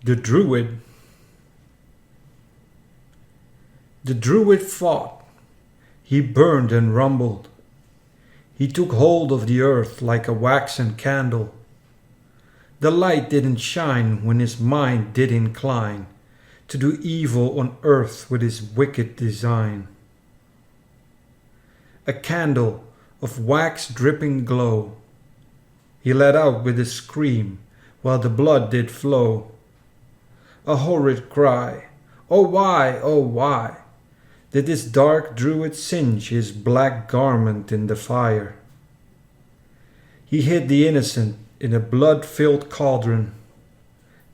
The Druid. The Druid fought. He burned and rumbled. He took hold of the earth like a waxen candle. The light didn't shine when his mind did incline to do evil on earth with his wicked design. A candle of wax dripping glow he let out with a scream while the blood did flow. A horrid cry, oh why, did this dark Druid singe his black garment in the fire? He hid the innocent in a blood-filled cauldron,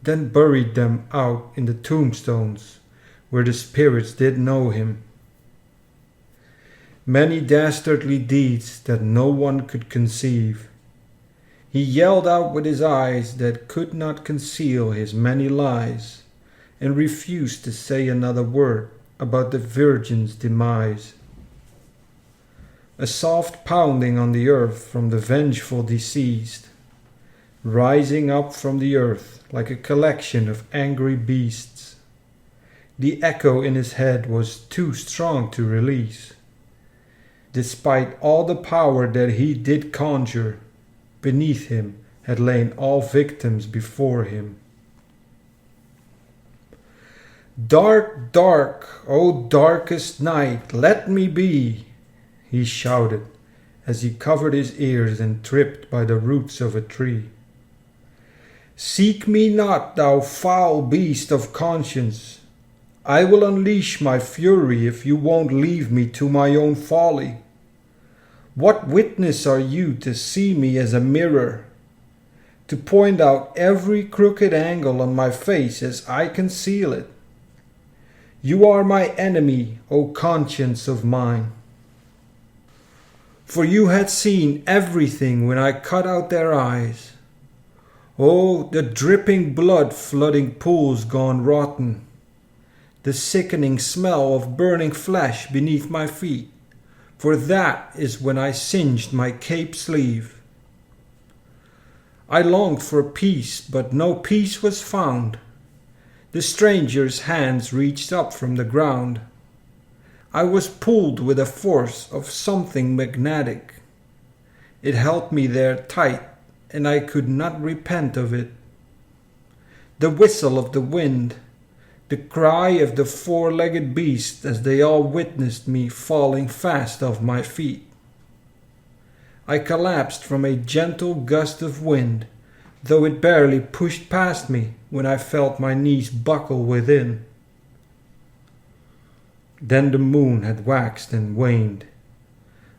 then buried them out in the tombstones where the spirits did know him. Many dastardly deeds that no one could conceive, he yelled out with his eyes that could not conceal his many lies, and refused to say another word about the virgin's demise. A soft pounding on the earth from the vengeful deceased, rising up from the earth like a collection of angry beasts. The echo in his head was too strong to release. Despite all the power that he did conjure, beneath him had lain all victims before him. Dark, dark, O darkest night, let me be, he shouted as he covered his ears and tripped by the roots of a tree. Seek me not, thou foul beast of conscience. I will unleash my fury if you won't leave me to my own folly. What witness are you to see me as a mirror, to point out every crooked angle on my face as I conceal it? You are my enemy, O conscience of mine. For you had seen everything when I cut out their eyes. Oh, the dripping blood flooding pools gone rotten, the sickening smell of burning flesh beneath my feet, for that is when I singed my cape sleeve. I longed for peace, but no peace was found. The stranger's hands reached up from the ground. I was pulled with a force of something magnetic. It held me there tight, and I could not repent of it. The whistle of the wind, the cry of the four-legged beast as they all witnessed me falling fast off my feet. I collapsed from a gentle gust of wind, though it barely pushed past me when I felt my knees buckle within. Then the moon had waxed and waned.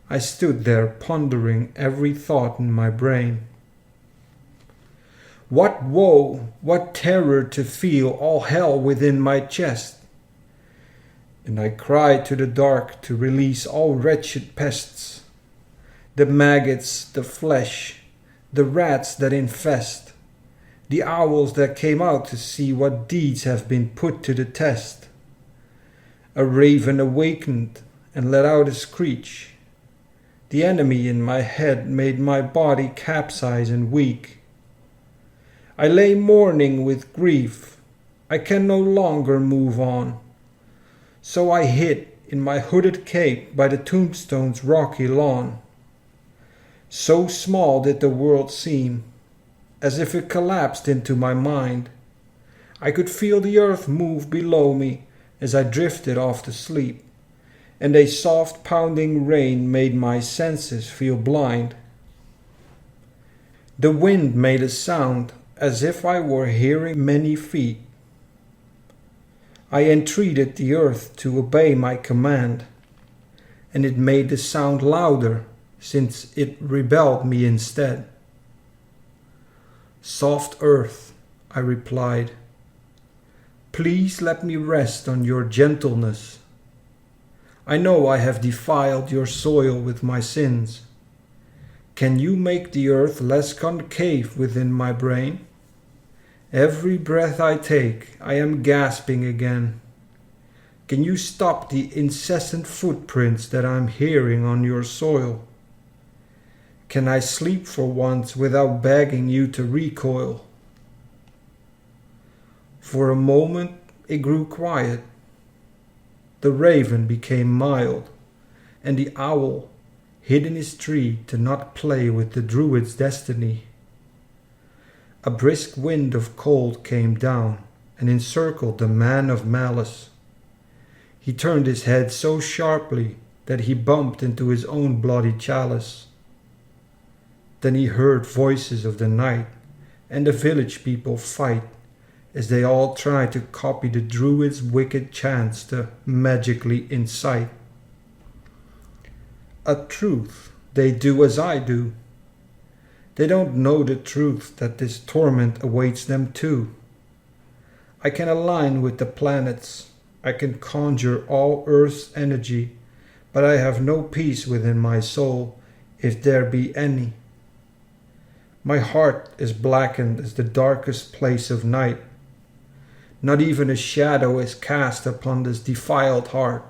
I stood there pondering every thought in my brain. What woe, what terror to feel all hell within my chest. And I cried to the dark to release all wretched pests, the maggots, the flesh, the rats that infest, the owls that came out to see what deeds have been put to the test. A raven awakened and let out a screech. The enemy in my head made my body capsize and weak. I lay mourning with grief. I can no longer move on. So I hid in my hooded cape by the tombstone's rocky lawn. So small did the world seem, as if it collapsed into my mind. I could feel the earth move below me as I drifted off to sleep, and a soft pounding rain made my senses feel blind. The wind made a sound as if I were hearing many feet. I entreated the earth to obey my command, and it made the sound louder since it rebelled me instead. Soft earth, I replied, please let me rest on your gentleness. I know I have defiled your soil with my sins. Can you make the earth less concave within my brain? Every breath I take, I am gasping again. Can you stop the incessant footprints that I'm hearing on your soil? Can I sleep for once without begging you to recoil? For a moment it grew quiet. The raven became mild, and the owl hid in his tree to not play with the Druid's destiny. A brisk wind of cold came down and encircled the man of malice. He turned his head so sharply that he bumped into his own bloody chalice. Then he heard voices of the night and the village people fight as they all tried to copy the Druid's wicked chants to magically incite. A truth, they do as I do. They don't know the truth that this torment awaits them too. I can align with the planets, I can conjure all Earth's energy, but I have no peace within my soul, if there be any. My heart is blackened as the darkest place of night. Not even a shadow is cast upon this defiled heart.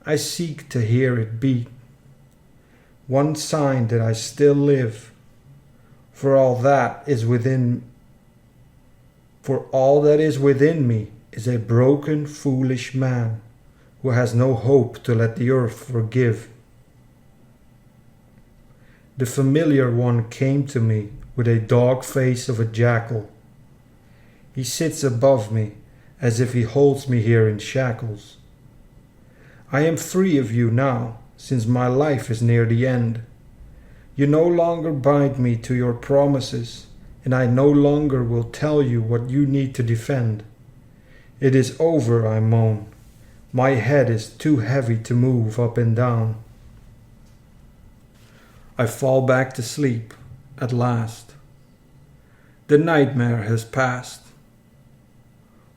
I seek to hear it beat. One sign that I still live, for all that is within me is a broken, foolish man who has no hope to let the earth forgive. The familiar one came to me with a dog face of a jackal. He sits above me as if he holds me here in shackles. I am free of you now, since my life is near the end. You no longer bind me to your promises, and I no longer will tell you what you need to defend. It is over, I moan. My head is too heavy to move up and down. I fall back to sleep at last. The nightmare has passed.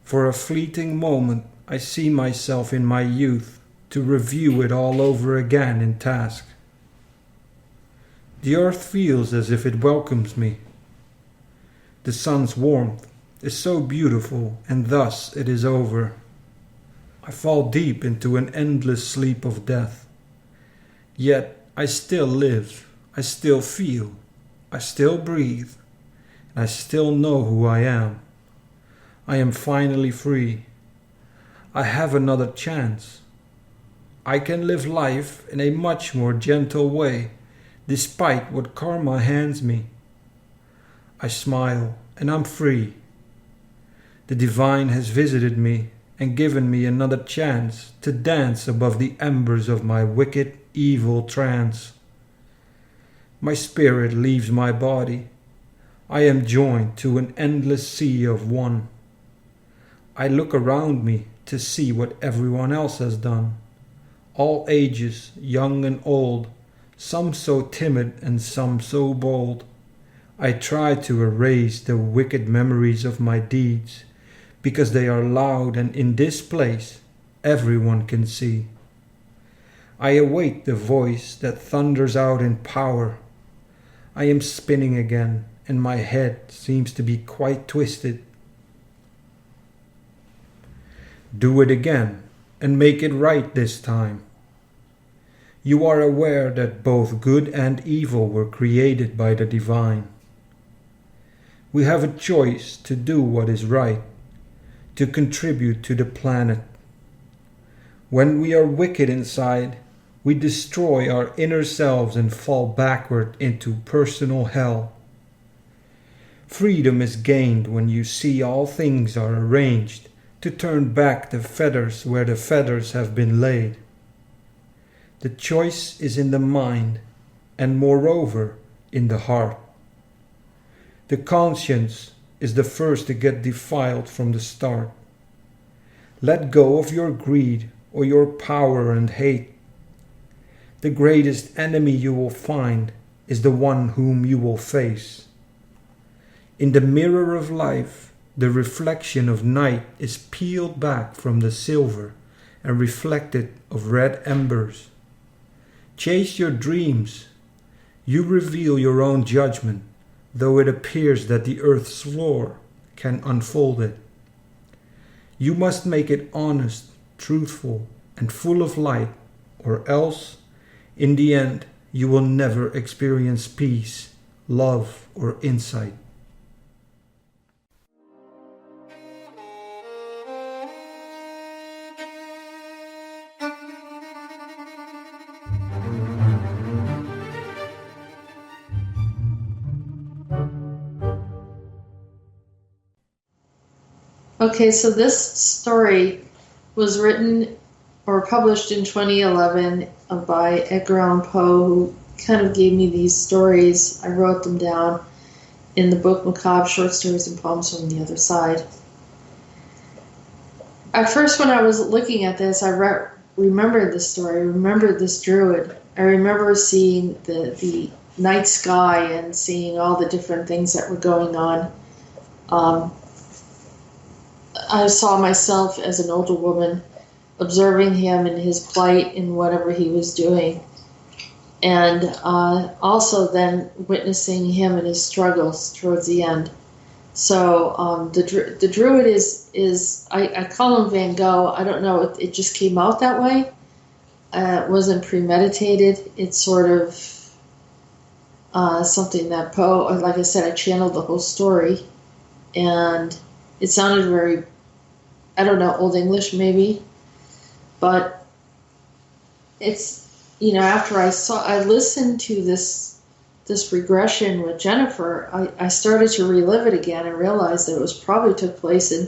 For a fleeting moment I see myself in my youth to review it all over again in task. The earth feels as if it welcomes me. The sun's warmth is so beautiful, and thus it is over. I fall deep into an endless sleep of death. Yet I still live, I still feel, I still breathe, and I still know who I am. I am finally free. I have another chance. I can live life in a much more gentle way, despite what karma hands me. I smile, and I'm free. The divine has visited me and given me another chance to dance above the embers of my wicked, evil trance. My spirit leaves my body. I am joined to an endless sea of one. I look around me to see what everyone else has done. All ages, young and old, some so timid and some so bold. I try to erase the wicked memories of my deeds, because they are loud, and in this place everyone can see. I await the voice that thunders out in power. I am spinning again, and my head seems to be quite twisted. Do it again, and make it right this time. You are aware that both good and evil were created by the divine. We have a choice to do what is right, to contribute to the planet. When we are wicked inside, we destroy our inner selves and fall backward into personal hell. Freedom is gained when you see all things are arranged to turn back the feathers where the feathers have been laid. The choice is in the mind, and moreover in the heart. The conscience is the first to get defiled from the start. Let go of your greed or your power and hate. The greatest enemy you will find is the one whom you will face. In the mirror of life, the reflection of night is peeled back from the silver and reflected of red embers. Chase your dreams. You reveal your own judgment, though it appears that the earth's floor can unfold it. You must make it honest, truthful, and full of light, or else, in the end, you will never experience peace, love, or insight. Okay, so this story was written or published in 2011 by Edgar Allan Poe, who kind of gave me these stories. I wrote them down in the book Macabre Short Stories and Poems from the Other Side. At first, when I was looking at this, I remembered this story. I remembered this druid. I remember seeing the night sky and seeing all the different things that were going on. I saw myself as an older woman observing him and his plight and whatever he was doing. And also then witnessing him and his struggles towards the end. So the druid is I call him Van Gogh. I don't know, it just came out that way. It wasn't premeditated. It's sort of something that Poe, like I said, I channeled the whole story. And it sounded very, I don't know, Old English maybe. But it's, after I listened to this regression with Jennifer, I started to relive it again and realized that it probably took place in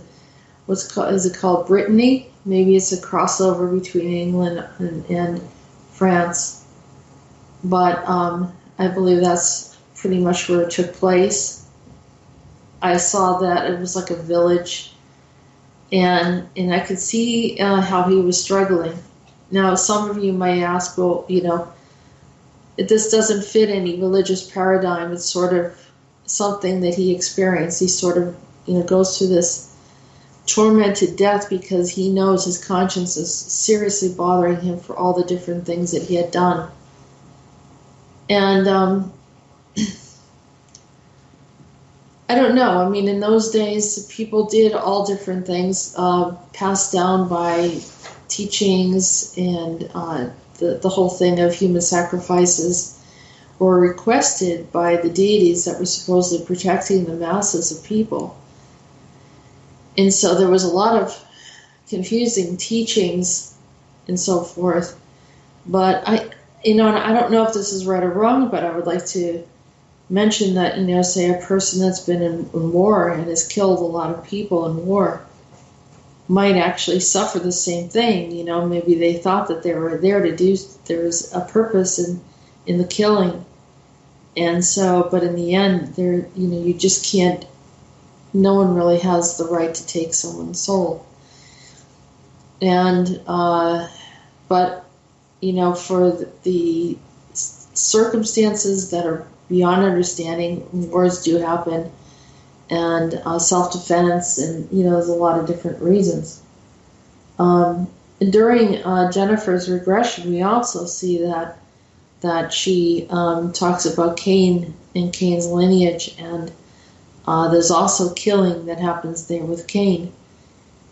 is it called Brittany? Maybe it's a crossover between England and France. But I believe that's pretty much where it took place. I saw that it was like a village, and I could see how he was struggling. Now, some of you may ask, well, this doesn't fit any religious paradigm. It's sort of something that he experienced. He sort of, goes through this tormented death because he knows his conscience is seriously bothering him for all the different things that he had done. And I don't know. I mean, in those days, people did all different things, passed down by teachings, and the whole thing of human sacrifices were requested by the deities that were supposedly protecting the masses of people. And so there was a lot of confusing teachings and so forth. But I don't know if this is right or wrong, but I would like to mention that, say a person that's been in war and has killed a lot of people in war might actually suffer the same thing. Maybe they thought that they were there to do, there's a purpose in the killing. And so, but in the end, there, you just can't, no one really has the right to take someone's soul. And, but, for the circumstances that are beyond understanding, wars do happen, and self-defense, and there's a lot of different reasons. And during Jennifer's regression, we also see that she talks about Cain and Cain's lineage, and there's also killing that happens there with Cain.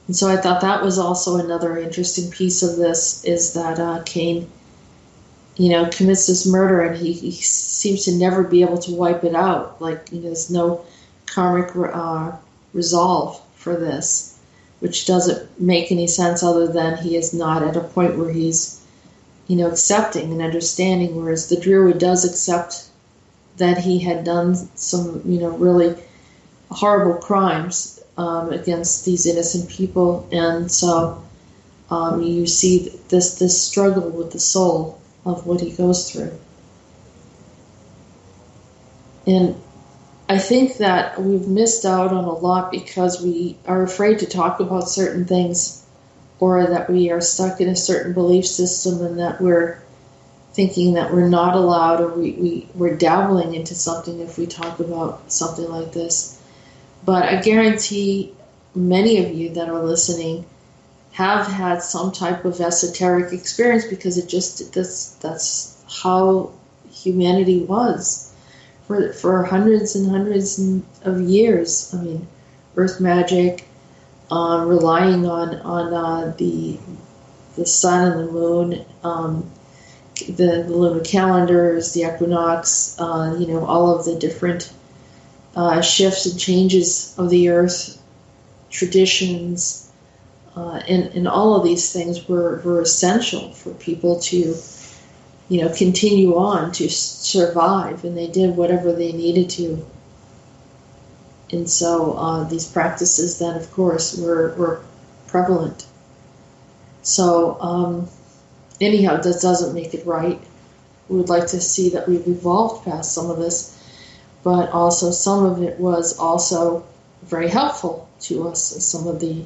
And so I thought that was also another interesting piece of this, is that Cain, commits this murder, and he seems to never be able to wipe it out. Like, there's no karmic resolve for this, which doesn't make any sense other than he is not at a point where he's, accepting and understanding, whereas the Druid does accept that he had done some, really horrible crimes against these innocent people. And so you see this struggle with the soul of what he goes through. And I think that we've missed out on a lot because we are afraid to talk about certain things, or that we are stuck in a certain belief system, and that we're thinking that we're not allowed, or we're dabbling into something if we talk about something like this. But I guarantee many of you that are listening have had some type of esoteric experience, because that's how humanity was for hundreds and hundreds of years. I mean, earth magic, relying on the sun and the moon, the lunar calendars, the equinox, all of the different shifts and changes of the earth, traditions, and all of these things were essential for people to, continue on, to survive, and they did whatever they needed to. And so these practices then, of course, were prevalent. So anyhow, that doesn't make it right. We would like to see that we've evolved past some of this, but also some of it was also very helpful to us, some of the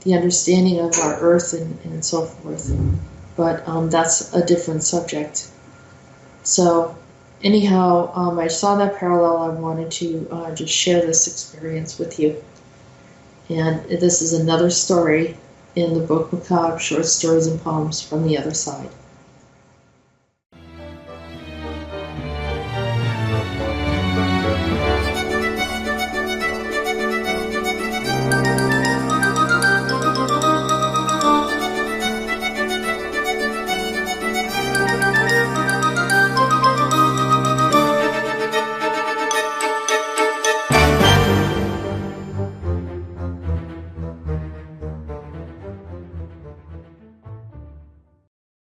understanding of our earth and so forth. But that's a different subject. So anyhow, I saw that parallel. I wanted to just share this experience with you. And this is another story in the book Macabre, Short Stories and Poems from the Other Side.